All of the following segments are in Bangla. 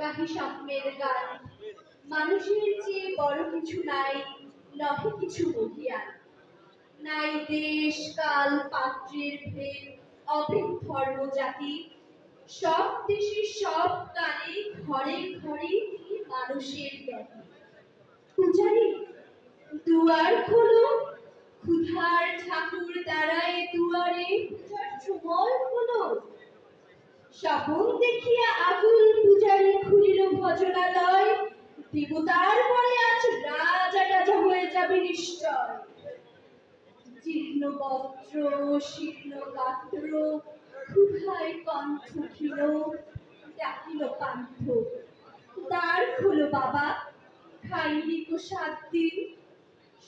গাহি স্বপ্নের গান। মানুষের চেয়ে বড় কিছু নাই, নহে কিছু বহিয়ান। নাই দেশ কাল পাত্রের ভেদ, অভেদ ধর্ম জাতি। সব দেশে সব কানে ঘরে ঘরে কি মানুষের জ্ঞাতি। পূজারি দুয়ার খোলো, ক্ষুধার ঠাকুর দাঁড়ায় দুয়ারে, পূজার সময় হলো। স্বপন দেখিয়া আকুল পূজারি খুলিল ভজনালয়। দেবতার পরে আজ রাজা টাজা হয়ে যাবে নিশ্চয়। জীর্ণ বস্ত্র শীর্ণ গাত্র, ক্ষুধায় কণ্ঠ ক্ষীণ, ডাকিল পান্থ। দ্বার খোলো বাবা, খাইনি তো 7 দিন।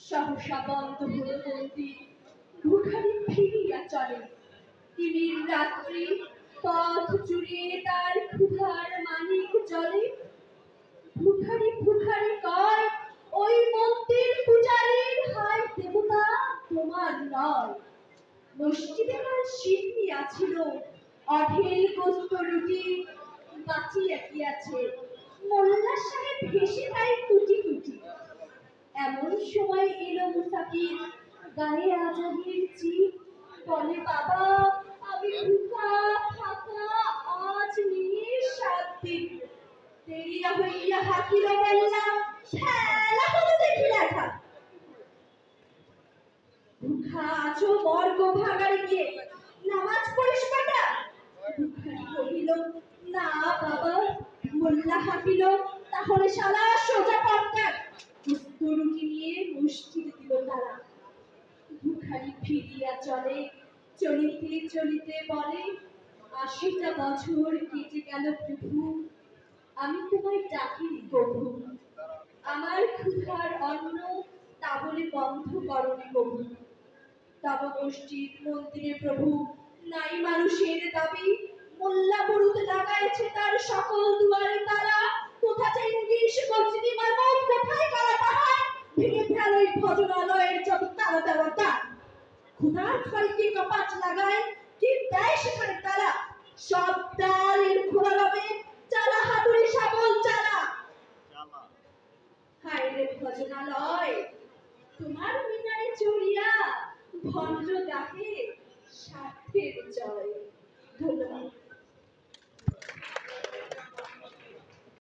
সহসা বন্ধ হলো মন্দির, ভিখারি ফিরিয়া চলে। তিমির রাত্রি, পথ জুড়িয়ে তার ক্ষুধার মানিক জ্বলে। ভিখারি ভিখারি কয়, ওই মন্দির পূজারীর, হায় দেবতা তোমার নয়। মসজিদে কাল সিন্নি আছিল, অঢেল গোস্ত রুটি, বাঁচিয়া কি আছে, মোল্লা সাহেব ভেসে তাই কুটি কুটি। এমন সময় এলো মুসাফির, গায়ে আজাদির চির, বলে বাবা আমি ভুখা থাকা, আজ নিয়ে 7 দিন। দেরিয়া হইয়া হাকিল মোল্লা, ঠেলা হলো দেখি লেখা। ভুখা আছো বর্গ ভাগাড়ে গিয়ে নামাজ পড়িস বেটা। ভিখারি কহিল, না বাবা। মোল্লা হাঁকিল, তাহলে শালা সোজা পথ। রুটি নিয়ে মসজিদে দিল তারা। ভিখারি ফিরিয়া চলে, চলিতে চলিতে বলে, 80টা বছর কেটে গেল প্রভু, আমি তোমায় ডাকিনি কভু। আমার ক্ষুধার অন্ন তা বলে বন্ধ করনি কভু। তব মসজিদ মন্দিরে প্রভু নাই মানুষের দাবি। মোল্লা বরুদ লাগাইছে তার সকল দুয়ারে তালা। কোথা চেঙ্গিস মসজিদি মারমত, কোথায় কালা পাহাড়, ভেঙে ফেল ওই ভজনালয়ের যত তালা দেওয়া তার। ক্ষুধার ফলকে কপাট লাগায়, কি দেয় সেখানে তারা। সব দ্বারের খোলা রবে, চালা হাতুড়ি শাবল চালা। হায় রে ভজনালয়, তোমার মিনারে চড়িয়া ভণ্ড ডাকে স্বার্থের জয়। ধন্যবাদ।